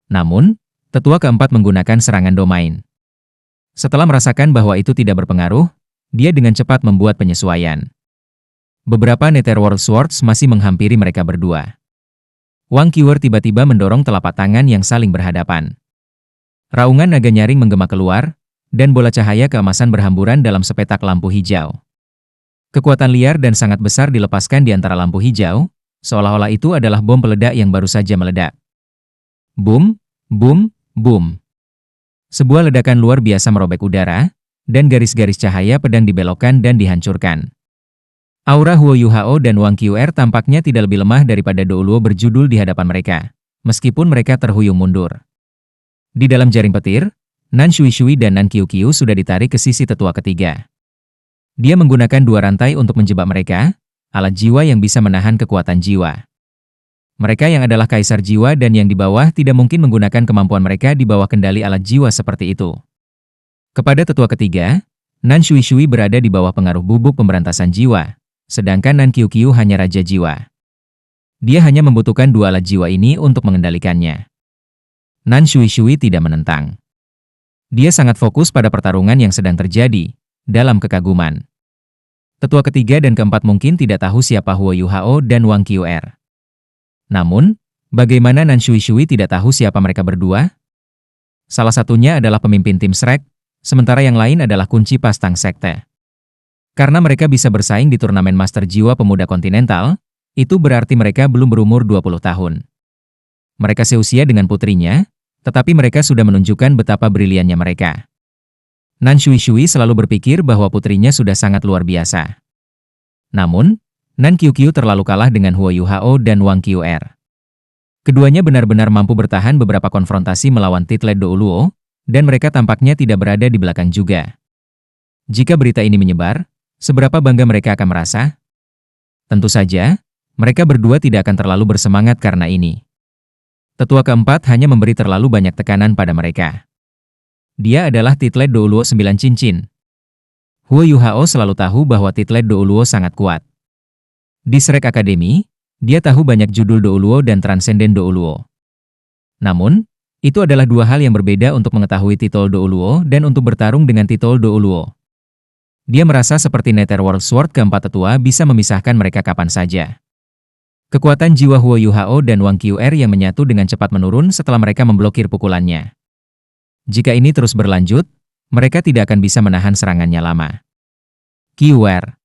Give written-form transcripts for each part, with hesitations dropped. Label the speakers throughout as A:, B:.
A: Namun, tetua keempat menggunakan serangan domain. Setelah merasakan bahwa itu tidak berpengaruh, dia dengan cepat membuat penyesuaian. Beberapa Netherworld Swords masih menghampiri mereka berdua. Wang Qiuer tiba-tiba mendorong telapak tangan yang saling berhadapan. Raungan naga nyaring menggema keluar, dan bola cahaya keemasan berhamburan dalam sepetak lampu hijau. Kekuatan liar dan sangat besar dilepaskan di antara lampu hijau, seolah-olah itu adalah bom peledak yang baru saja meledak. Boom, boom, boom. Sebuah ledakan luar biasa merobek udara, dan garis-garis cahaya pedang dibelokkan dan dihancurkan. Aura Huo Yuhao dan Wang Qiuer tampaknya tidak lebih lemah daripada Douluo berjudul di hadapan mereka, meskipun mereka terhuyung mundur. Di dalam jaring petir, Nan Shui dan Nan Qiu sudah ditarik ke sisi tetua ketiga. Dia menggunakan dua rantai untuk menjebak mereka, alat jiwa yang bisa menahan kekuatan jiwa. Mereka yang adalah kaisar jiwa dan yang di bawah tidak mungkin menggunakan kemampuan mereka di bawah kendali alat jiwa seperti itu. Kepada tetua ketiga, Nan Shui berada di bawah pengaruh bubuk pemberantasan jiwa, sedangkan Nan Qiu hanya raja jiwa. Dia hanya membutuhkan dua alat jiwa ini untuk mengendalikannya. Nan Shui tidak menentang. Dia sangat fokus pada pertarungan yang sedang terjadi, dalam kekaguman. Tetua ketiga dan keempat mungkin tidak tahu siapa Huo Yuhao dan Wang Qiuer. Namun, bagaimana Nan Shui tidak tahu siapa mereka berdua? Salah satunya adalah pemimpin tim Shrek, sementara yang lain adalah kunci pastang sekte. Karena mereka bisa bersaing di turnamen Master Jiwa Pemuda Kontinental, itu berarti mereka belum berumur 20 tahun. Mereka seusia dengan putrinya, tetapi mereka sudah menunjukkan betapa briliannya mereka. Nan Shui selalu berpikir bahwa putrinya sudah sangat luar biasa. Namun, Nan Qiu terlalu kalah dengan Huo Yuhao dan Wang Qiuer. Keduanya benar-benar mampu bertahan beberapa konfrontasi melawan Titlet Douluo, dan mereka tampaknya tidak berada di belakang juga. Jika berita ini menyebar, seberapa bangga mereka akan merasa? Tentu saja, mereka berdua tidak akan terlalu bersemangat karena ini. Tetua keempat hanya memberi terlalu banyak tekanan pada mereka. Dia adalah Titlet Douluo 9 cincin. Huo Yuhao selalu tahu bahwa Titlet Douluo sangat kuat. Di Shrek Academy, dia tahu banyak judul Douluo dan Transenden Douluo. Namun, itu adalah dua hal yang berbeda untuk mengetahui titel Douluo dan untuk bertarung dengan titel Douluo. Dia merasa seperti Netherworld Sword keempat tetua bisa memisahkan mereka kapan saja. Kekuatan jiwa Huo Yuhao dan Wang Qiuer yang menyatu dengan cepat menurun setelah mereka memblokir pukulannya. Jika ini terus berlanjut, mereka tidak akan bisa menahan serangannya lama. Qiuer.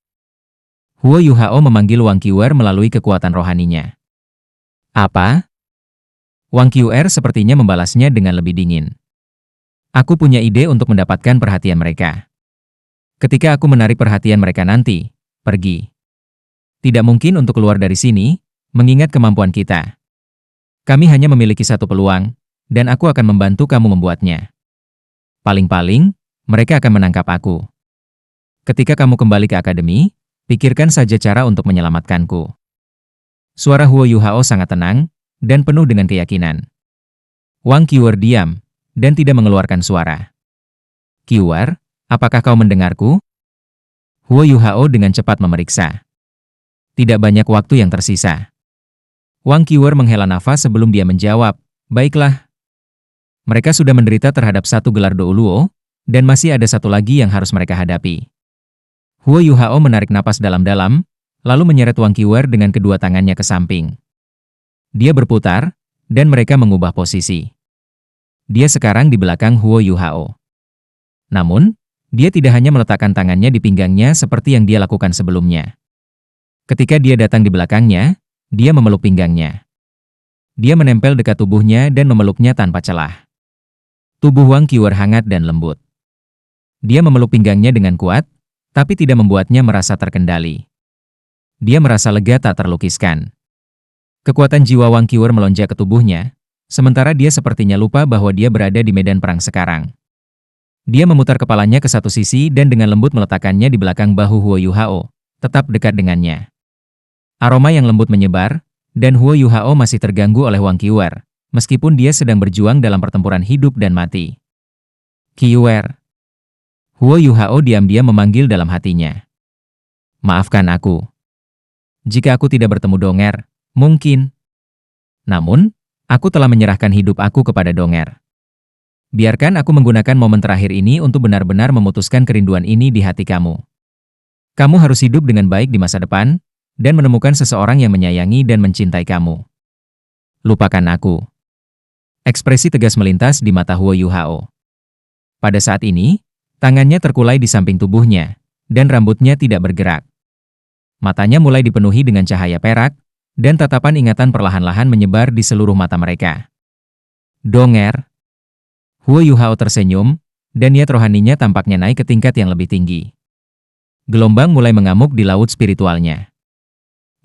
A: Huo Yuhao memanggil Wang Qiuer melalui kekuatan rohaninya. Apa? Wang Qiuer sepertinya membalasnya dengan lebih dingin. Aku punya ide untuk mendapatkan perhatian mereka. Ketika aku menarik perhatian mereka nanti, pergi. Tidak mungkin untuk keluar dari sini, mengingat kemampuan kita. Kami hanya memiliki satu peluang, dan aku akan membantu kamu membuatnya. Paling-paling, mereka akan menangkap aku. Ketika kamu kembali ke akademi, pikirkan saja cara untuk menyelamatkanku. Suara Huo Yuhao sangat tenang, dan penuh dengan keyakinan. Wang Qiuer diam, dan tidak mengeluarkan suara. Qiuer, apakah kau mendengarku? Huo Yuhao dengan cepat memeriksa. Tidak banyak waktu yang tersisa. Wang Qiuer menghela nafas sebelum dia menjawab, baiklah. Mereka sudah menderita terhadap satu gelar Douluo, dan masih ada satu lagi yang harus mereka hadapi. Huo Yuhao menarik napas dalam-dalam, lalu menyeret Wang Qiuer dengan kedua tangannya ke samping. Dia berputar, dan mereka mengubah posisi. Dia sekarang di belakang Huo Yuhao. Namun, dia tidak hanya meletakkan tangannya di pinggangnya seperti yang dia lakukan sebelumnya. Ketika dia datang di belakangnya, dia memeluk pinggangnya. Dia menempel dekat tubuhnya dan memeluknya tanpa celah. Tubuh Wang Qiuer hangat dan lembut. Dia memeluk pinggangnya dengan kuat, tapi tidak membuatnya merasa terkendali. Dia merasa lega tak terlukiskan. Kekuatan jiwa Wang Qiuer melonjak ke tubuhnya, sementara dia sepertinya lupa bahwa dia berada di medan perang sekarang. Dia memutar kepalanya ke satu sisi dan dengan lembut meletakkannya di belakang bahu Huo Yuhao, tetap dekat dengannya. Aroma yang lembut menyebar, dan Huo Yuhao masih terganggu oleh Wang Qiuer, meskipun dia sedang berjuang dalam pertempuran hidup dan mati. Qiuer. Huo Yuhao diam-diam memanggil dalam hatinya. Maafkan aku. Jika aku tidak bertemu Donger, mungkin. Namun, Aku telah menyerahkan hidup aku kepada Donger. Biarkan aku menggunakan momen terakhir ini untuk benar-benar memutuskan kerinduan ini di hati kamu. Kamu harus hidup dengan baik di masa depan, dan menemukan seseorang yang menyayangi dan mencintai kamu. Lupakan aku. Ekspresi tegas melintas di mata Huo Yuhao. Pada saat ini, tangannya terkulai di samping tubuhnya, dan rambutnya tidak bergerak. Matanya mulai dipenuhi dengan cahaya perak, dan tatapan ingatan perlahan-lahan menyebar di seluruh mata mereka. Donger. Huo Yuhao tersenyum, dan niat rohaninya tampaknya naik ke tingkat yang lebih tinggi. Gelombang mulai mengamuk di laut spiritualnya.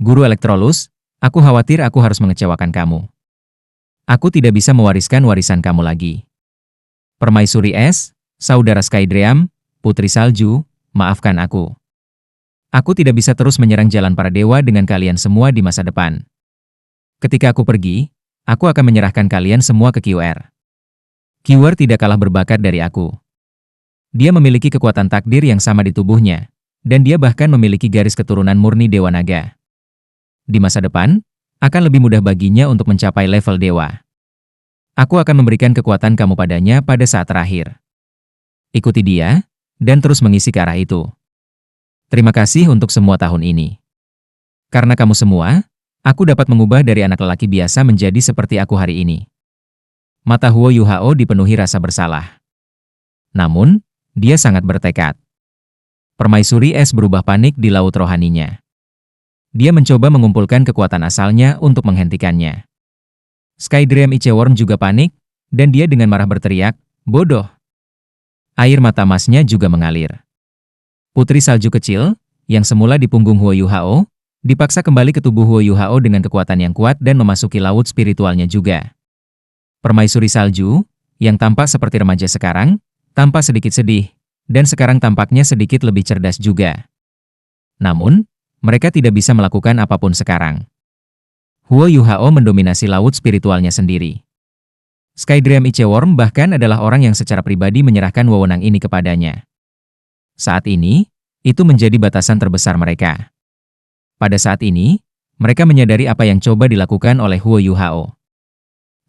A: Guru Elektrolus, aku khawatir aku harus mengecewakan kamu. Aku tidak bisa mewariskan warisan kamu lagi. Permaisuri Es, Saudara Skydream, Putri Salju, maafkan aku. Aku tidak bisa terus menyerang jalan para dewa dengan kalian semua di masa depan. Ketika aku pergi, aku akan menyerahkan kalian semua ke QR. QR tidak kalah berbakat dari aku. Dia memiliki kekuatan takdir yang sama di tubuhnya, dan dia bahkan memiliki garis keturunan murni Dewa Naga. Di masa depan, akan lebih mudah baginya untuk mencapai level dewa. Aku akan memberikan kekuatan kamu padanya pada saat terakhir. Ikuti dia, dan terus mengisi ke arah itu. Terima kasih untuk semua tahun ini. Karena kamu semua, aku dapat mengubah dari anak lelaki biasa menjadi seperti aku hari ini. Mata Huo Yuhao dipenuhi rasa bersalah. Namun, dia sangat bertekad. Permaisuri Es berubah panik di laut rohaninya. Dia mencoba mengumpulkan kekuatan asalnya untuk menghentikannya. Skydream Iceworm juga panik, dan dia dengan marah berteriak, "Bodoh!" Air mata emasnya juga mengalir. Putri Salju kecil, yang semula di punggung Huo Yuhao, dipaksa kembali ke tubuh Huo Yuhao dengan kekuatan yang kuat dan memasuki laut spiritualnya juga. Permaisuri Salju, yang tampak seperti remaja sekarang, tampak sedikit sedih, dan sekarang tampaknya sedikit lebih cerdas juga. Namun, mereka tidak bisa melakukan apapun sekarang. Huo Yuhao mendominasi laut spiritualnya sendiri. Skydream Iceworm bahkan adalah orang yang secara pribadi menyerahkan wewenang ini kepadanya. Saat ini, itu menjadi batasan terbesar mereka. Pada saat ini, mereka menyadari apa yang coba dilakukan oleh Huo Yuhao.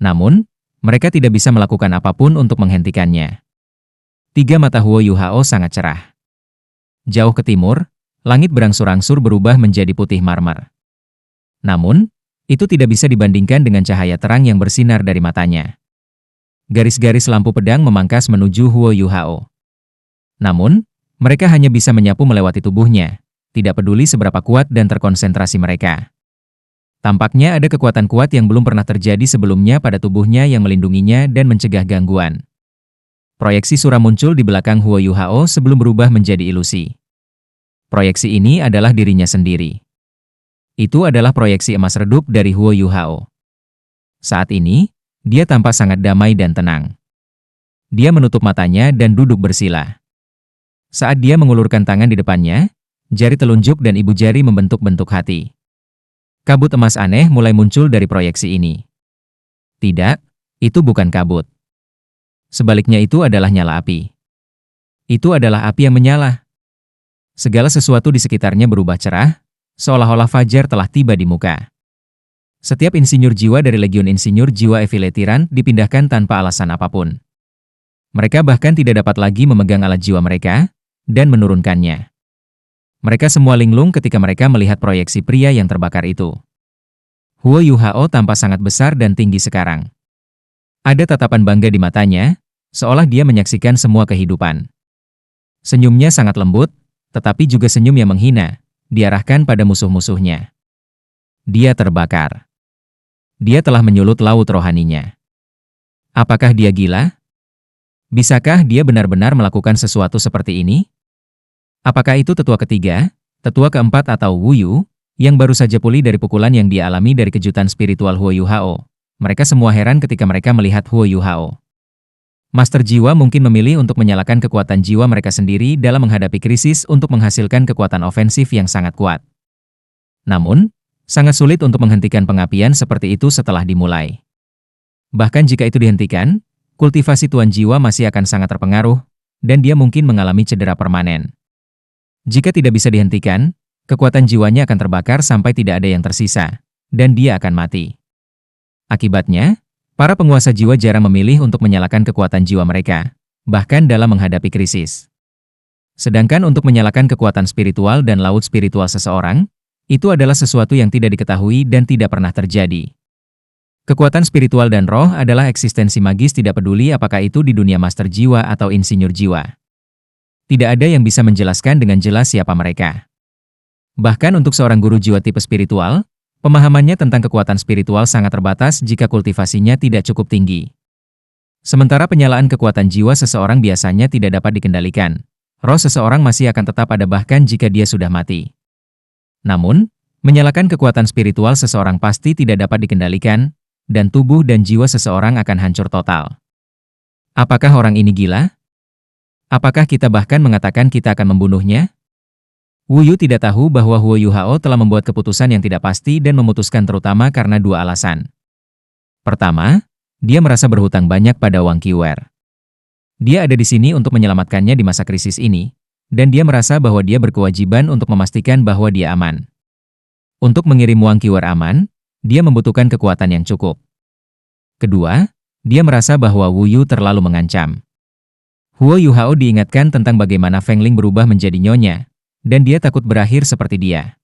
A: Namun, mereka tidak bisa melakukan apapun untuk menghentikannya. Tiga mata Huo Yuhao sangat cerah. Jauh ke timur, langit berangsur-angsur berubah menjadi putih marmer. Namun, itu tidak bisa dibandingkan dengan cahaya terang yang bersinar dari matanya. Garis-garis lampu pedang memangkas menuju Huo Yuhao. Namun, mereka hanya bisa menyapu melewati tubuhnya, tidak peduli seberapa kuat dan terkonsentrasi mereka. Tampaknya ada kekuatan kuat yang belum pernah terjadi sebelumnya pada tubuhnya yang melindunginya dan mencegah gangguan. Proyeksi Sura muncul di belakang Huo Yuhao sebelum berubah menjadi ilusi. Proyeksi ini adalah dirinya sendiri. Itu adalah proyeksi emas redup dari Huo Yuhao. Saat ini, dia tampak sangat damai dan tenang. Dia menutup matanya dan duduk bersila. Saat dia mengulurkan tangan di depannya, jari telunjuk dan ibu jari membentuk-bentuk hati. Kabut emas aneh mulai muncul dari proyeksi ini. Tidak, itu bukan kabut. Sebaliknya itu adalah nyala api. Itu adalah api yang menyala. Segala sesuatu di sekitarnya berubah cerah, seolah-olah fajar telah tiba di muka. Setiap insinyur jiwa dari Legiun Insinyur Jiwa Eviletiran dipindahkan tanpa alasan apapun. Mereka bahkan tidak dapat lagi memegang alat jiwa mereka, dan menurunkannya. Mereka semua linglung ketika mereka melihat proyeksi pria yang terbakar itu. Huo Yuhao tampak sangat besar dan tinggi sekarang. Ada tatapan bangga di matanya, seolah dia menyaksikan semua kehidupan. Senyumnya sangat lembut, tetapi juga senyum yang menghina, diarahkan pada musuh-musuhnya. Dia terbakar. Dia telah menyulut laut rohaninya. Apakah dia gila? Bisakah dia benar-benar melakukan sesuatu seperti ini? Apakah itu tetua ketiga, tetua keempat atau Wu Yu, yang baru saja pulih dari pukulan yang dia alami dari kejutan spiritual Huo Yuhao? Mereka semua heran ketika mereka melihat Huo Yuhao. Master jiwa mungkin memilih untuk menyalakan kekuatan jiwa mereka sendiri dalam menghadapi krisis untuk menghasilkan kekuatan ofensif yang sangat kuat. Namun, sangat sulit untuk menghentikan pengapian seperti itu setelah dimulai. Bahkan jika itu dihentikan, kultivasi Tuan Jiwa masih akan sangat terpengaruh, dan dia mungkin mengalami cedera permanen. Jika tidak bisa dihentikan, kekuatan jiwanya akan terbakar sampai tidak ada yang tersisa, dan dia akan mati. Akibatnya, Para penguasa jiwa jarang memilih untuk menyalakan kekuatan jiwa mereka, bahkan dalam menghadapi krisis. Sedangkan untuk menyalakan kekuatan spiritual dan laut spiritual seseorang, itu adalah sesuatu yang tidak diketahui dan tidak pernah terjadi. Kekuatan spiritual dan roh adalah eksistensi magis, tidak peduli apakah itu di dunia master jiwa atau insinyur jiwa. Tidak ada yang bisa menjelaskan dengan jelas siapa mereka. Bahkan untuk seorang guru jiwa tipe spiritual, pemahamannya tentang kekuatan spiritual sangat terbatas jika kultivasinya tidak cukup tinggi. Sementara penyalaan kekuatan jiwa seseorang biasanya tidak dapat dikendalikan. Roh seseorang masih akan tetap ada bahkan jika dia sudah mati. Namun, menyalakan kekuatan spiritual seseorang pasti tidak dapat dikendalikan, dan tubuh dan jiwa seseorang akan hancur total. Apakah orang ini gila? Apakah kita bahkan mengatakan kita akan membunuhnya? Wu Yu tidak tahu bahwa Huo Yu Hao telah membuat keputusan yang tidak pasti dan memutuskan terutama karena dua alasan. Pertama, dia merasa berhutang banyak pada Wang Qiwer. Dia ada di sini untuk menyelamatkannya di masa krisis ini, dan dia merasa bahwa dia berkewajiban untuk memastikan bahwa dia aman. Untuk mengirim Wang Qiwer aman, dia membutuhkan kekuatan yang cukup. Kedua, dia merasa bahwa Wu Yu terlalu mengancam. Huo Yu Hao diingatkan tentang bagaimana Feng Ling berubah menjadi nyonya, dan dia takut berakhir seperti dia.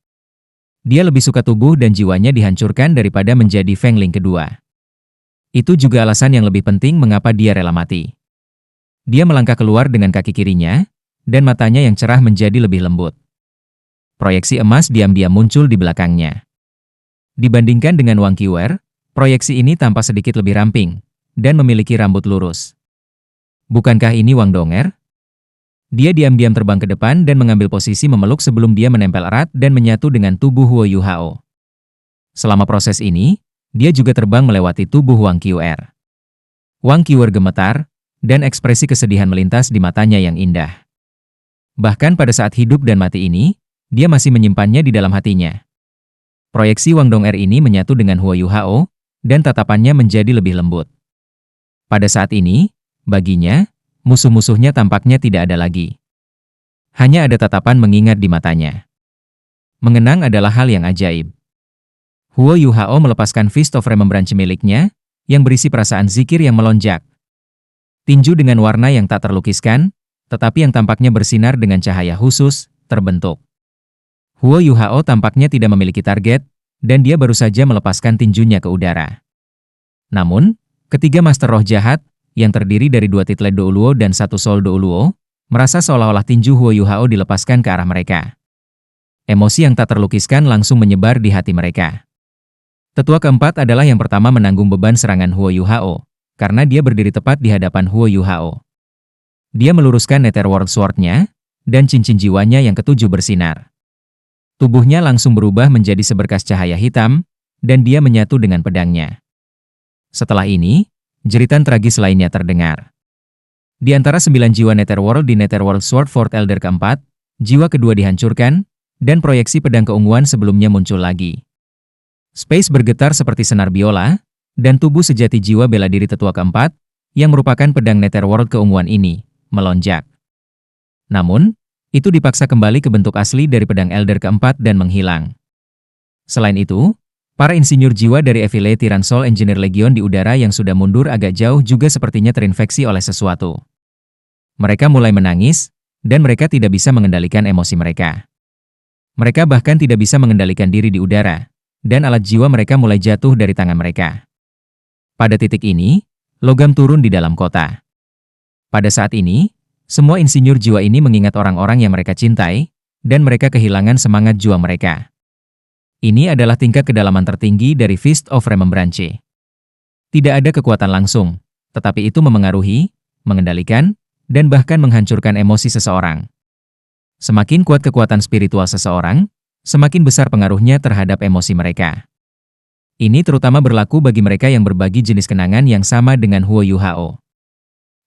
A: Dia lebih suka tubuh dan jiwanya dihancurkan daripada menjadi Feng Ling kedua. Itu juga alasan yang lebih penting mengapa dia rela mati. Dia melangkah keluar dengan kaki kirinya, dan matanya yang cerah menjadi lebih lembut. Proyeksi emas diam-diam muncul di belakangnya. Dibandingkan dengan Wang Qiwer, proyeksi ini tampak sedikit lebih ramping, dan memiliki rambut lurus. Bukankah ini Wang Donger? Dia diam-diam terbang ke depan dan mengambil posisi memeluk sebelum dia menempel erat dan menyatu dengan tubuh Huo Yu Hao. Selama proses ini, dia juga terbang melewati tubuh Wang Qiwer. Wang Qiwer gemetar, dan ekspresi kesedihan melintas di matanya yang indah. Bahkan pada saat hidup dan mati ini, dia masih menyimpannya di dalam hatinya. Proyeksi Wang Donger ini menyatu dengan Huo Yu Hao, dan tatapannya menjadi lebih lembut. Pada saat ini, baginya, musuh-musuhnya tampaknya tidak ada lagi. Hanya ada tatapan mengingat di matanya. Mengenang adalah hal yang ajaib. Huo Yu Hao melepaskan Fist of Remembrance miliknya, yang berisi perasaan zikir yang melonjak. Tinju dengan warna yang tak terlukiskan, tetapi yang tampaknya bersinar dengan cahaya khusus, terbentuk. Huo Yu Hao tampaknya tidak memiliki target, dan dia baru saja melepaskan tinjunya ke udara. Namun, ketiga Master Roh Jahat, yang terdiri dari 2 Title Douluo dan 1 Soul Douluo, merasa seolah-olah tinju Huo Yu Hao dilepaskan ke arah mereka. Emosi yang tak terlukiskan langsung menyebar di hati mereka. Tetua keempat adalah yang pertama menanggung beban serangan Huo Yu Hao, karena dia berdiri tepat di hadapan Huo Yu Hao. Dia meluruskan Netherworld Sword-nya, dan cincin jiwanya yang ketujuh bersinar. Tubuhnya langsung berubah menjadi seberkas cahaya hitam, dan dia menyatu dengan pedangnya. Setelah ini, jeritan tragis lainnya terdengar. Di antara 9 jiwa Netherworld di Netherworld Sword Fourth Elder keempat, jiwa kedua dihancurkan, dan proyeksi pedang keunguan sebelumnya muncul lagi. Space bergetar seperti senar biola, dan tubuh sejati jiwa bela diri tetua keempat, yang merupakan pedang Netherworld keunguan ini, melonjak. Namun, itu dipaksa kembali ke bentuk asli dari pedang Elder keempat dan menghilang. Selain itu, para insinyur jiwa dari Affiliate Tiran Soul Engineer Legion di udara yang sudah mundur agak jauh juga sepertinya terinfeksi oleh sesuatu. Mereka mulai menangis, dan mereka tidak bisa mengendalikan emosi mereka. Mereka bahkan tidak bisa mengendalikan diri di udara, dan alat jiwa mereka mulai jatuh dari tangan mereka. Pada titik ini, logam turun di dalam kota. Pada saat ini, semua insinyur jiwa ini mengingat orang-orang yang mereka cintai, dan mereka kehilangan semangat jiwa mereka. Ini adalah tingkat kedalaman tertinggi dari Fist of Remembrance. Tidak ada kekuatan langsung, tetapi itu memengaruhi, mengendalikan, dan bahkan menghancurkan emosi seseorang. Semakin kuat kekuatan spiritual seseorang, semakin besar pengaruhnya terhadap emosi mereka. Ini terutama berlaku bagi mereka yang berbagi jenis kenangan yang sama dengan Huo Yu Hao.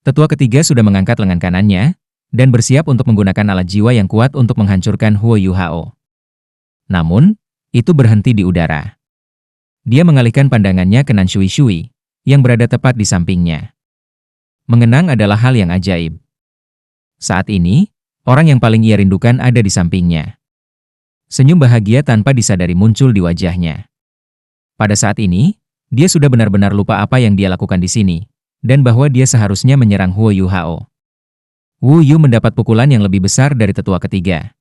A: Tetua ketiga sudah mengangkat lengan kanannya, dan bersiap untuk menggunakan alat jiwa yang kuat untuk menghancurkan Huo Yu Hao. Namun, itu berhenti di udara. Dia mengalihkan pandangannya ke Nan Shui Shui, yang berada tepat di sampingnya. Mengenang adalah hal yang ajaib. Saat ini, orang yang paling ia rindukan ada di sampingnya. Senyum bahagia tanpa disadari muncul di wajahnya. Pada saat ini, Dia sudah benar-benar lupa apa yang dia lakukan di sini, dan bahwa dia seharusnya menyerang Huo Yuhao. Wu Yu mendapat pukulan yang lebih besar dari tetua ketiga.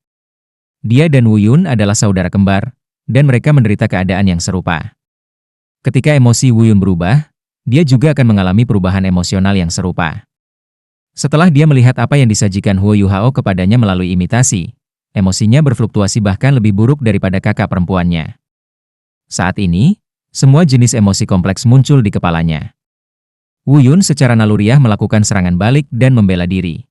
A: Dia dan Wu Yun adalah saudara kembar, dan mereka menderita keadaan yang serupa. Ketika emosi Wu Yun berubah, dia juga akan mengalami perubahan emosional yang serupa. Setelah dia melihat apa yang disajikan Huo Yuhao kepadanya melalui imitasi, emosinya berfluktuasi bahkan lebih buruk daripada kakak perempuannya. Saat ini, semua jenis emosi kompleks muncul di kepalanya. Wu Yun secara naluriah melakukan serangan balik dan membela diri.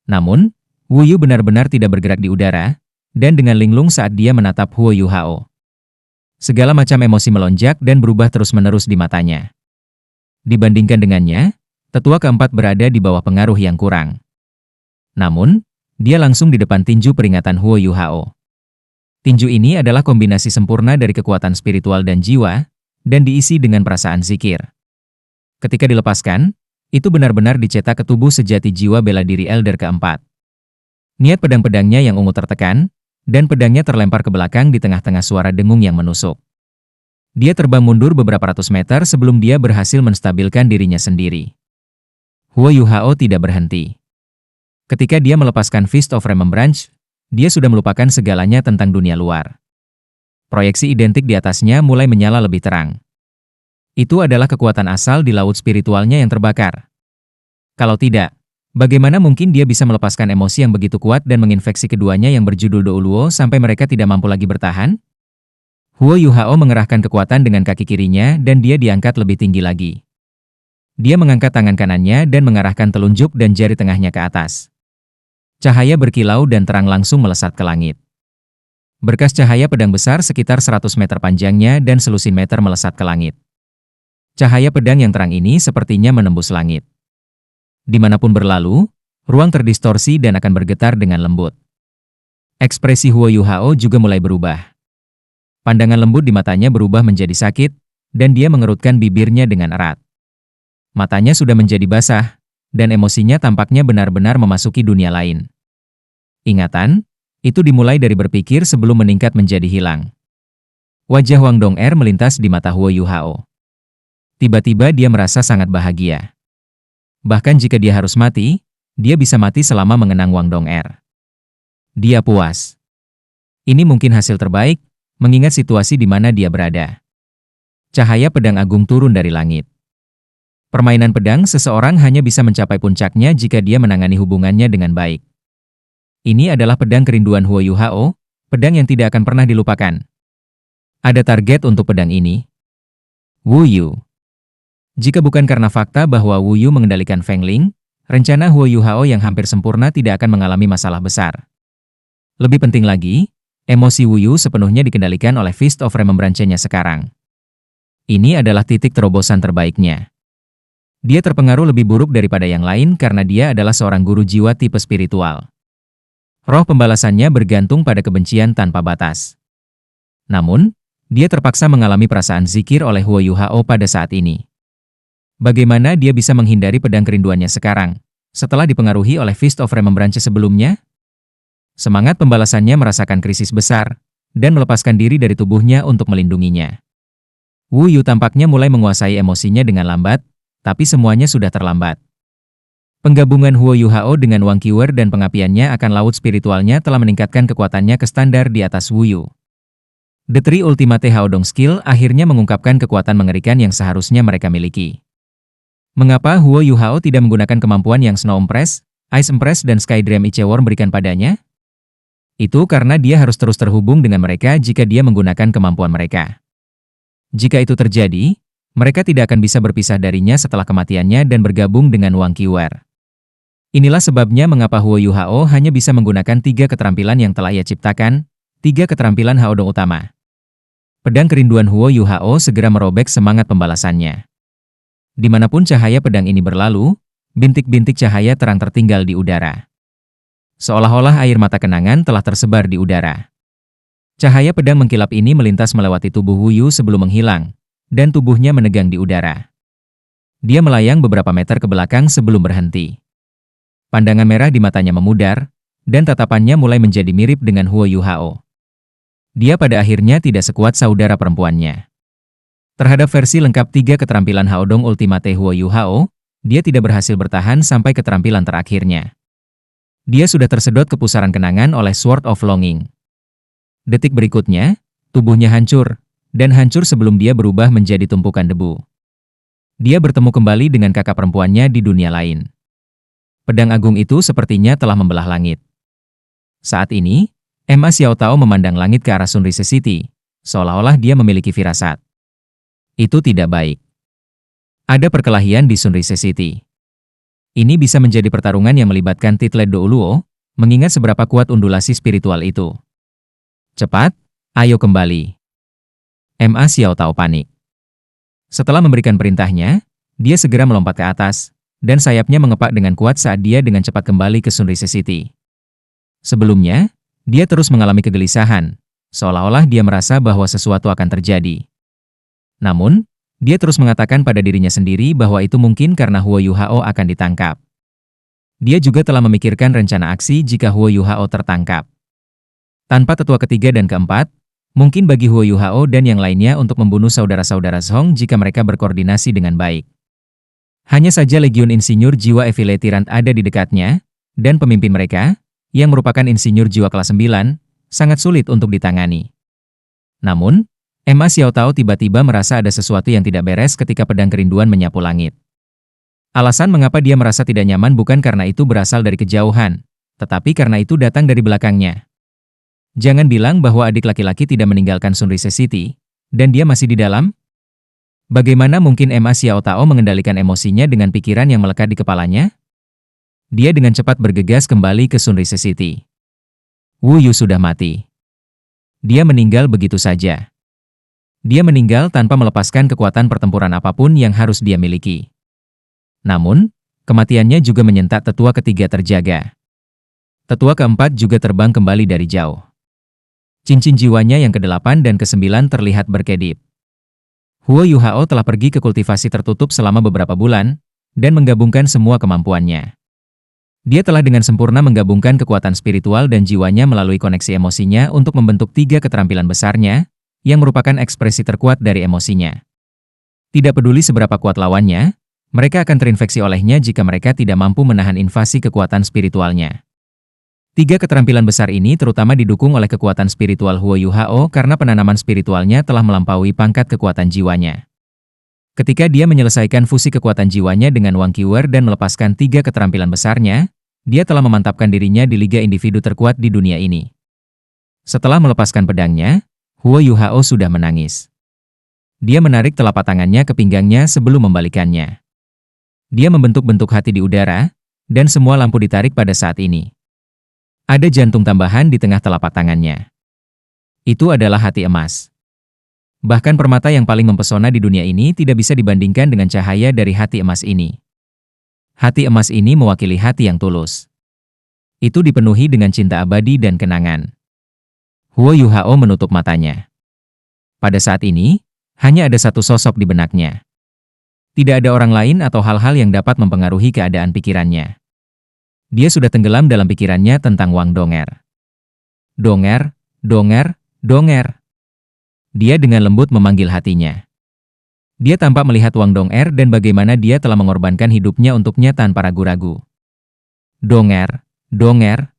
A: Namun, Wu Yu benar-benar tidak bergerak di udara, dan dengan linglung saat dia menatap Huo Yuhao. Segala macam emosi melonjak dan berubah terus-menerus di matanya. Dibandingkan dengannya, tetua keempat berada di bawah pengaruh yang kurang. Namun, dia langsung di depan tinju peringatan Huo Yuhao. Tinju ini adalah kombinasi sempurna dari kekuatan spiritual dan jiwa, dan diisi dengan perasaan zikir. Ketika dilepaskan, itu benar-benar dicetak ke tubuh sejati jiwa bela diri Elder keempat. Niat pedang-pedangnya yang ungu tertekan, dan pedangnya terlempar ke belakang di tengah-tengah suara dengung yang menusuk. Dia terbang mundur beberapa ratus meter sebelum dia berhasil menstabilkan dirinya sendiri. Huo Yuhao tidak berhenti. Ketika dia melepaskan Fist of Remembrance, dia sudah melupakan segalanya tentang dunia luar. Proyeksi identik di atasnya mulai menyala lebih terang. Itu adalah kekuatan asal di laut spiritualnya yang terbakar. Kalau tidak, bagaimana mungkin dia bisa melepaskan emosi yang begitu kuat dan menginfeksi keduanya yang berjudul Douluo sampai mereka tidak mampu lagi bertahan? Huo Yuhao mengerahkan kekuatan dengan kaki kirinya dan dia diangkat lebih tinggi lagi. Dia mengangkat tangan kanannya dan mengarahkan telunjuk dan jari tengahnya ke atas. Cahaya berkilau dan terang langsung melesat ke langit. Berkas cahaya pedang besar sekitar 100 meter panjangnya dan selusin meter melesat ke langit. Cahaya pedang yang terang ini sepertinya menembus langit. Dimanapun berlalu, ruang terdistorsi dan akan bergetar dengan lembut. Ekspresi Huo Yuhao juga mulai berubah. Pandangan lembut di matanya berubah menjadi sakit, dan dia mengerutkan bibirnya dengan erat. Matanya sudah menjadi basah, dan emosinya tampaknya benar-benar memasuki dunia lain. Ingatan, itu dimulai dari berpikir sebelum meningkat menjadi hilang. Wajah Wang Dong'er melintas di mata Huo Yuhao. Tiba-tiba dia merasa sangat bahagia. Bahkan jika dia harus mati, dia bisa mati selama mengenang Wang Dong'er. Dia puas. Ini mungkin hasil terbaik, mengingat situasi di mana dia berada. Cahaya pedang agung turun dari langit. Permainan pedang seseorang hanya bisa mencapai puncaknya jika dia menangani hubungannya dengan baik. Ini adalah pedang kerinduan Huo Yuhao, pedang yang tidak akan pernah dilupakan. Ada target untuk pedang ini. Wu Yu. Jika bukan karena fakta bahwa Wu Yu mengendalikan Feng Ling, rencana Huo Yuhao yang hampir sempurna tidak akan mengalami masalah besar. Lebih penting lagi, emosi Wu Yu sepenuhnya dikendalikan oleh Fist of Remembrance-nya sekarang. Ini adalah titik terobosan terbaiknya. Dia terpengaruh lebih buruk daripada yang lain karena dia adalah seorang guru jiwa tipe spiritual. Roh pembalasannya bergantung pada kebencian tanpa batas. Namun, dia terpaksa mengalami perasaan zikir oleh Huo Yuhao pada saat ini. Bagaimana dia bisa menghindari pedang kerinduannya sekarang, setelah dipengaruhi oleh Fist of Remembrance sebelumnya? Semangat pembalasannya merasakan krisis besar, dan melepaskan diri dari tubuhnya untuk melindunginya. Wu Yu tampaknya mulai menguasai emosinya dengan lambat, tapi semuanya sudah terlambat. Penggabungan Huo Yuhao dengan Wang Qiwer dan pengapiannya akan laut spiritualnya telah meningkatkan kekuatannya ke standar di atas Wu Yu. The Three Ultimate Haodong Skill akhirnya mengungkapkan kekuatan mengerikan yang seharusnya mereka miliki. Mengapa Huo Yuhao tidak menggunakan kemampuan yang Snow Empress, Ice Empress dan Sky Dream Ichewar berikan padanya? Itu karena dia harus terus terhubung dengan mereka jika dia menggunakan kemampuan mereka. Jika itu terjadi, mereka tidak akan bisa berpisah darinya setelah kematiannya dan bergabung dengan Wang Qiwer. Inilah sebabnya mengapa Huo Yuhao hanya bisa menggunakan 3 keterampilan yang telah ia ciptakan, 3 keterampilan Haodong utama. Pedang kerinduan Huo Yuhao segera merobek semangat pembalasannya. Dimanapun cahaya pedang ini berlalu, bintik-bintik cahaya terang tertinggal di udara. Seolah-olah air mata kenangan telah tersebar di udara. Cahaya pedang mengkilap ini melintas melewati tubuh Wu Yu sebelum menghilang, dan tubuhnya menegang di udara. Dia melayang beberapa meter ke belakang sebelum berhenti. Pandangan merah di matanya memudar, dan tatapannya mulai menjadi mirip dengan Huo Yuhao. Dia pada akhirnya tidak sekuat saudara perempuannya. Terhadap versi lengkap 3 keterampilan Haodong Ultimate Huo Yu Hao, dia tidak berhasil bertahan sampai keterampilan terakhirnya. Dia sudah tersedot ke pusaran kenangan oleh Sword of Longing. Detik berikutnya, tubuhnya hancur, dan hancur sebelum dia berubah menjadi tumpukan debu. Dia bertemu kembali dengan kakak perempuannya di dunia lain. Pedang agung itu sepertinya telah membelah langit. Saat ini, Ma Xiaotao memandang langit ke arah Sunrise City, seolah-olah dia memiliki firasat. Itu tidak baik. Ada perkelahian di Sunrise City. Ini bisa menjadi pertarungan yang melibatkan Titlet Douluo, mengingat seberapa kuat undulasi spiritual itu. Cepat, ayo kembali. Ma Xiaotao panik. Setelah memberikan perintahnya, dia segera melompat ke atas, dan sayapnya mengepak dengan kuat saat dia dengan cepat kembali ke Sunrise City. Sebelumnya, dia terus mengalami kegelisahan, seolah-olah dia merasa bahwa sesuatu akan terjadi. Namun, dia terus mengatakan pada dirinya sendiri bahwa itu mungkin karena Huo Yu Hao akan ditangkap. Dia juga telah memikirkan rencana aksi jika Huo Yu Hao tertangkap. Tanpa tetua ketiga dan keempat, mungkin bagi Huo Yu Hao dan yang lainnya untuk membunuh saudara-saudara Song jika mereka berkoordinasi dengan baik. Hanya saja Legiun Insinyur Jiwa Evile Tyrant ada di dekatnya, dan pemimpin mereka, yang merupakan insinyur jiwa kelas 9, sangat sulit untuk ditangani. Namun, Ma Xiaotao tiba-tiba merasa ada sesuatu yang tidak beres ketika pedang kerinduan menyapu langit. Alasan mengapa dia merasa tidak nyaman bukan karena itu berasal dari kejauhan, tetapi karena itu datang dari belakangnya. Jangan bilang bahwa adik laki-laki tidak meninggalkan Sunrise City, dan dia masih di dalam? Bagaimana mungkin Ma Xiaotao mengendalikan emosinya dengan pikiran yang melekat di kepalanya? Dia dengan cepat bergegas kembali ke Sunrise City. Wu Yu sudah mati. Dia meninggal begitu saja. Dia meninggal tanpa melepaskan kekuatan pertempuran apapun yang harus dia miliki. Namun, kematiannya juga menyentak tetua ketiga terjaga. Tetua keempat juga terbang kembali dari jauh. Cincin jiwanya yang ke-8 dan ke-9 terlihat berkedip. Huo Yu Hao telah pergi ke kultivasi tertutup selama beberapa bulan, dan menggabungkan semua kemampuannya. Dia telah dengan sempurna menggabungkan kekuatan spiritual dan jiwanya melalui koneksi emosinya untuk membentuk 3 keterampilan besarnya, yang merupakan ekspresi terkuat dari emosinya. Tidak peduli seberapa kuat lawannya, mereka akan terinfeksi olehnya jika mereka tidak mampu menahan invasi kekuatan spiritualnya. 3 keterampilan besar ini terutama didukung oleh kekuatan spiritual Huo Yu Hao karena penanaman spiritualnya telah melampaui pangkat kekuatan jiwanya. Ketika dia menyelesaikan fusi kekuatan jiwanya dengan Wang Qiwer dan melepaskan 3 keterampilan besarnya, dia telah memantapkan dirinya di liga individu terkuat di dunia ini. Setelah melepaskan pedangnya, Huo Yu Hao sudah menangis. Dia menarik telapak tangannya ke pinggangnya sebelum membalikannya. Dia membentuk-bentuk hati di udara, dan semua lampu ditarik pada saat ini. Ada jantung tambahan di tengah telapak tangannya. Itu adalah hati emas. Bahkan permata yang paling mempesona di dunia ini tidak bisa dibandingkan dengan cahaya dari hati emas ini. Hati emas ini mewakili hati yang tulus. Itu dipenuhi dengan cinta abadi dan kenangan. Huo Yu Hao menutup matanya. Pada saat ini, hanya ada satu sosok di benaknya. Tidak ada orang lain atau hal-hal yang dapat mempengaruhi keadaan pikirannya. Dia sudah tenggelam dalam pikirannya tentang Wang Donger. Donger, Donger, Donger. Dia dengan lembut memanggil hatinya. Dia tampak melihat Wang Donger dan bagaimana dia telah mengorbankan hidupnya untuknya tanpa ragu-ragu. Donger, Donger.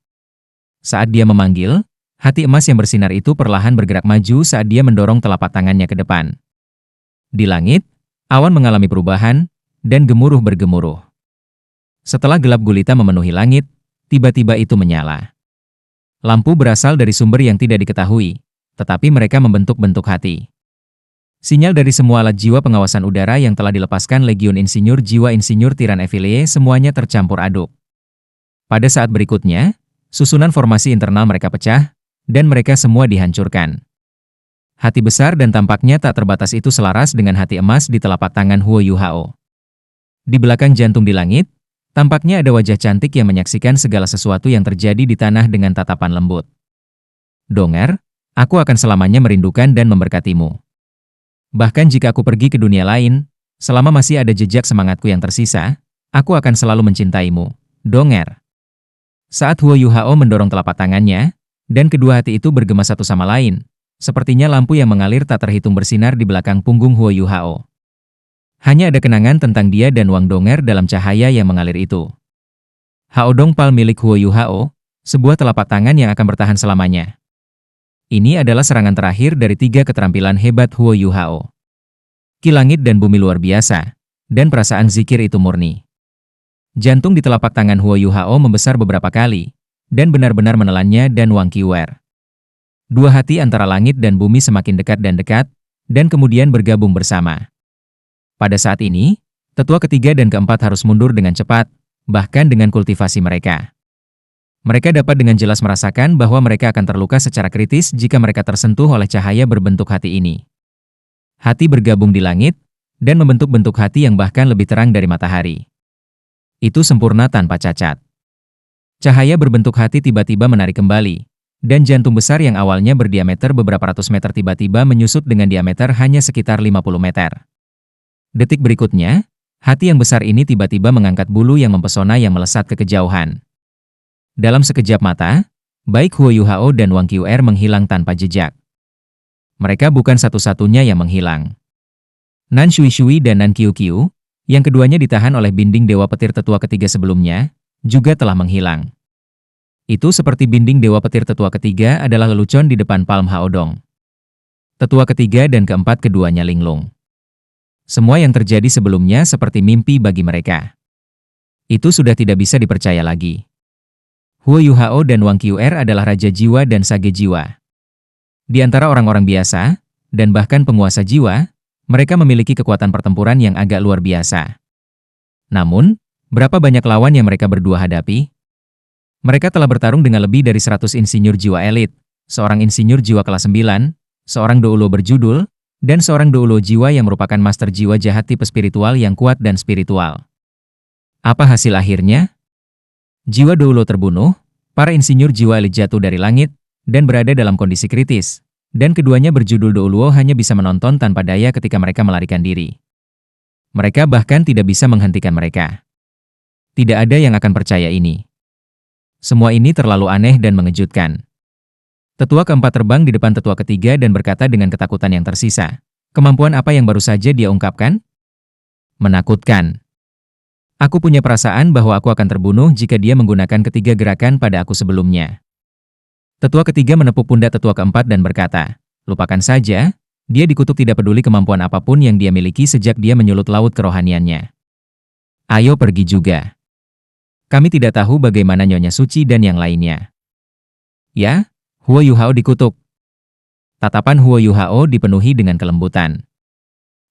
A: Saat dia memanggil, hati emas yang bersinar itu perlahan bergerak maju saat dia mendorong telapak tangannya ke depan. Di langit, awan mengalami perubahan, dan gemuruh bergemuruh. Setelah gelap gulita memenuhi langit, tiba-tiba itu menyala. Lampu berasal dari sumber yang tidak diketahui, tetapi mereka membentuk-bentuk hati. Sinyal dari semua alat jiwa pengawasan udara yang telah dilepaskan Legiun Insinyur Jiwa Insinyur Tyrant Evile semuanya tercampur aduk. Pada saat berikutnya, susunan formasi internal mereka pecah, dan mereka semua dihancurkan. Hati besar dan tampaknya tak terbatas itu selaras dengan hati emas di telapak tangan Huo Yu Hao. Di belakang jantung di langit, tampaknya ada wajah cantik yang menyaksikan segala sesuatu yang terjadi di tanah dengan tatapan lembut. Donger, aku akan selamanya merindukan dan memberkatimu. Bahkan jika aku pergi ke dunia lain, selama masih ada jejak semangatku yang tersisa, aku akan selalu mencintaimu, Donger. Saat Huo Yu Hao mendorong telapak tangannya, dan kedua hati itu bergema satu sama lain, Sepertinya lampu yang mengalir tak terhitung bersinar di belakang punggung Huo Yuhao. Hanya ada kenangan tentang dia dan Wang Donger dalam cahaya yang mengalir itu. Hao Dong Pal milik Huo Yuhao, sebuah telapak tangan yang akan bertahan selamanya. Ini adalah serangan terakhir dari 3 keterampilan hebat Huo Yuhao. Ki langit dan bumi luar biasa, dan perasaan zikir itu murni. Jantung di telapak tangan Huo Yuhao membesar beberapa kali, dan benar-benar menelannya dan Wang Qiuer. Dua hati antara langit dan bumi semakin dekat, dan kemudian bergabung bersama. Pada saat ini, tetua ketiga dan keempat harus mundur dengan cepat, bahkan dengan kultivasi mereka. Mereka dapat dengan jelas merasakan bahwa mereka akan terluka secara kritis jika mereka tersentuh oleh cahaya berbentuk hati ini. Hati bergabung di langit, dan membentuk bentuk hati yang bahkan lebih terang dari matahari. Itu sempurna tanpa cacat. Cahaya berbentuk hati tiba-tiba menarik kembali, dan jantung besar yang awalnya berdiameter beberapa ratus meter tiba-tiba menyusut dengan diameter hanya sekitar 50 meter. Detik berikutnya, hati yang besar ini tiba-tiba mengangkat bulu yang mempesona yang melesat ke kejauhan. Dalam sekejap mata, baik Huo Yuhao dan Wang Qiuer menghilang tanpa jejak. Mereka bukan satu-satunya yang menghilang. Nan Shui dan Nan Qiu, yang keduanya ditahan oleh binding Dewa Petir Tetua ketiga sebelumnya, juga telah menghilang. Itu seperti binding Dewa Petir Tetua ketiga adalah lelucon di depan palm Hao Dong. Tetua ketiga dan keempat keduanya linglung. Semua yang terjadi sebelumnya seperti mimpi bagi mereka. Itu sudah tidak bisa dipercaya lagi. Huo Yuhao dan Wang Qiuer adalah Raja Jiwa dan Sage Jiwa. Di antara orang-orang biasa, dan bahkan penguasa jiwa, mereka memiliki kekuatan pertempuran yang agak luar biasa. Namun, berapa banyak lawan yang mereka berdua hadapi? Mereka telah bertarung dengan lebih dari 100 insinyur jiwa elit, seorang insinyur jiwa kelas 9, seorang doulo berjudul, dan seorang doulo jiwa yang merupakan master jiwa jahat tipe spiritual yang kuat dan spiritual. Apa hasil akhirnya? Jiwa doulo terbunuh, para insinyur jiwa elit jatuh dari langit, dan berada dalam kondisi kritis, dan keduanya berjudul doulo hanya bisa menonton tanpa daya ketika mereka melarikan diri. Mereka bahkan tidak bisa menghentikan mereka. Tidak ada yang akan percaya ini. Semua ini terlalu aneh dan mengejutkan. Tetua keempat terbang di depan tetua ketiga dan berkata dengan ketakutan yang tersisa. Kemampuan apa yang baru saja dia ungkapkan? Menakutkan. Aku punya perasaan bahwa aku akan terbunuh jika dia menggunakan ketiga gerakan pada aku sebelumnya. Tetua ketiga menepuk pundak tetua keempat dan berkata, lupakan saja, dia dikutuk tidak peduli kemampuan apapun yang dia miliki sejak dia menyulut laut kerohaniannya. Ayo pergi juga. Kami tidak tahu bagaimana Nyonya Suci dan yang lainnya. Ya, Huo Yuhao dikutuk. Tatapan Huo Yuhao dipenuhi dengan kelembutan.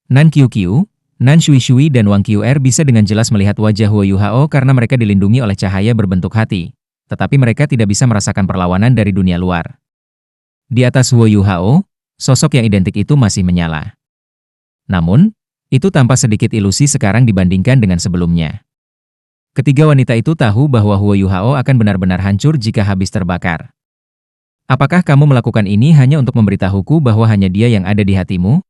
A: Nan Qiu, Nan Shui dan Wang Qiuer bisa dengan jelas melihat wajah Huo Yuhao karena mereka dilindungi oleh cahaya berbentuk hati, tetapi mereka tidak bisa merasakan perlawanan dari dunia luar. Di atas Huo Yuhao, sosok yang identik itu masih menyala. Namun, itu tanpa sedikit ilusi sekarang dibandingkan dengan sebelumnya. Ketiga wanita itu tahu bahwa Huo Yuhao akan benar-benar hancur jika habis terbakar. Apakah kamu melakukan ini hanya untuk memberitahuku bahwa hanya dia yang ada di hatimu?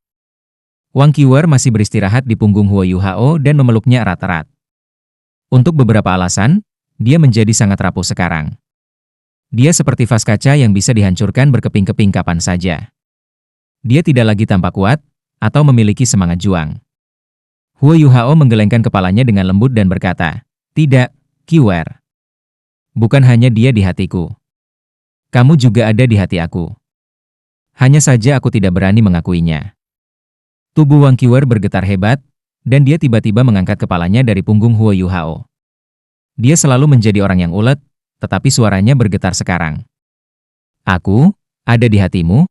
A: Wang Qiuer masih beristirahat di punggung Huo Yuhao dan memeluknya erat-erat. Untuk beberapa alasan, dia menjadi sangat rapuh sekarang. Dia seperti vas kaca yang bisa dihancurkan berkeping-keping kapan saja. Dia tidak lagi tampak kuat, atau memiliki semangat juang. Huo Yuhao menggelengkan kepalanya dengan lembut dan berkata, tidak, Qiuer. Bukan hanya dia di hatiku. Kamu juga ada di hati aku. Hanya saja aku tidak berani mengakuinya. Tubuh Wang Qiuer bergetar hebat, dan dia tiba-tiba mengangkat kepalanya dari punggung Huo Yuhao. Dia selalu menjadi orang yang ulet, tetapi suaranya bergetar sekarang. Aku, ada di hatimu?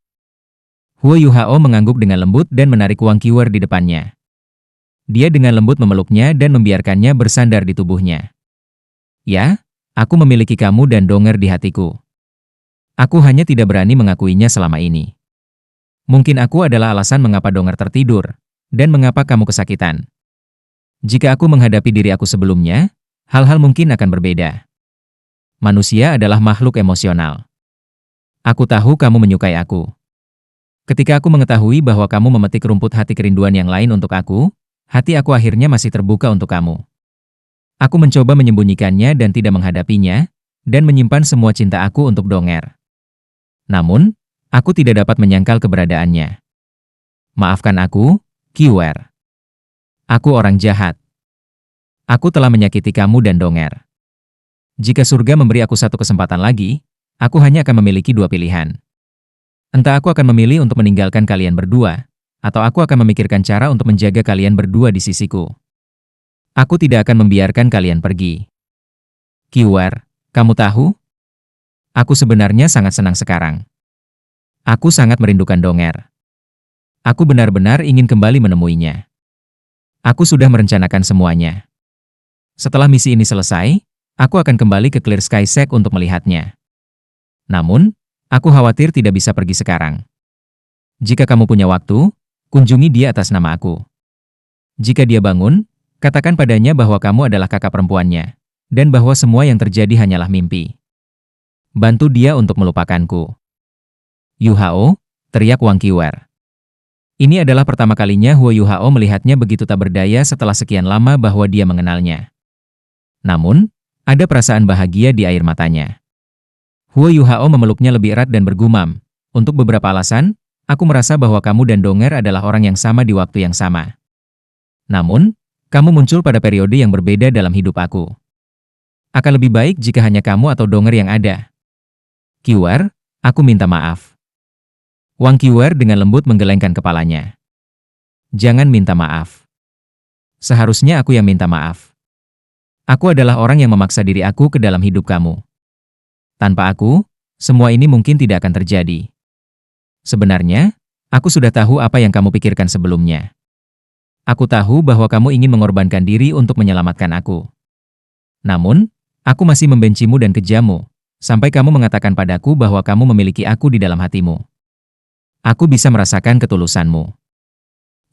A: Huo Yuhao mengangguk dengan lembut dan menarik Wang Qiuer di depannya. Dia dengan lembut memeluknya dan membiarkannya bersandar di tubuhnya. Ya, aku memiliki kamu dan Donger di hatiku. Aku hanya tidak berani mengakuinya selama ini. Mungkin aku adalah alasan mengapa Donger tertidur, dan mengapa kamu kesakitan. Jika aku menghadapi diri aku sebelumnya, hal-hal mungkin akan berbeda. Manusia adalah makhluk emosional. Aku tahu kamu menyukai aku. Ketika aku mengetahui bahwa kamu memetik rumput hati kerinduan yang lain untuk aku, hati aku akhirnya masih terbuka untuk kamu. Aku mencoba menyembunyikannya dan tidak menghadapinya, dan menyimpan semua cinta aku untuk Donger. Namun, Aku tidak dapat menyangkal keberadaannya. Maafkan aku, Qiwer. Aku orang jahat. Aku telah menyakiti kamu dan Donger. Jika surga memberi aku satu kesempatan lagi, aku hanya akan memiliki dua pilihan. Entah aku akan memilih untuk meninggalkan kalian berdua, atau aku akan memikirkan cara untuk menjaga kalian berdua di sisiku. Aku tidak akan membiarkan kalian pergi. Qiwer, kamu tahu? Aku sebenarnya sangat senang sekarang. Aku sangat merindukan Donger. Aku benar-benar ingin kembali menemuinya. Aku sudah merencanakan semuanya. Setelah misi ini selesai, aku akan kembali ke Clear Sky Sect untuk melihatnya. Namun, aku khawatir tidak bisa pergi sekarang. Jika kamu punya waktu, kunjungi dia atas nama aku. Jika dia bangun, katakan padanya bahwa kamu adalah kakak perempuannya, dan bahwa semua yang terjadi hanyalah mimpi. Bantu dia untuk melupakanku. Yuhao, teriak Wang Qiwer. Ini adalah pertama kalinya Huo Yuhao melihatnya begitu tak berdaya setelah sekian lama bahwa dia mengenalnya. Namun, ada perasaan bahagia di air matanya. Huo Yuhao memeluknya lebih erat dan bergumam, untuk beberapa alasan, aku merasa bahwa kamu dan Donger adalah orang yang sama di waktu yang sama. Namun, kamu muncul pada periode yang berbeda dalam hidup aku. Akan lebih baik jika hanya kamu atau Donger yang ada. Qiwer, aku minta maaf. Wang Qiwer dengan lembut menggelengkan kepalanya. Jangan minta maaf. Seharusnya aku yang minta maaf. Aku adalah orang yang memaksa diri aku ke dalam hidup kamu. Tanpa aku, semua ini mungkin tidak akan terjadi. Sebenarnya, aku sudah tahu apa yang kamu pikirkan sebelumnya. Aku tahu bahwa kamu ingin mengorbankan diri untuk menyelamatkan aku. Namun, aku masih membencimu dan kejammu, sampai kamu mengatakan padaku bahwa kamu memiliki aku di dalam hatimu. Aku bisa merasakan ketulusanmu.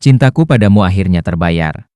A: Cintaku padamu akhirnya terbayar.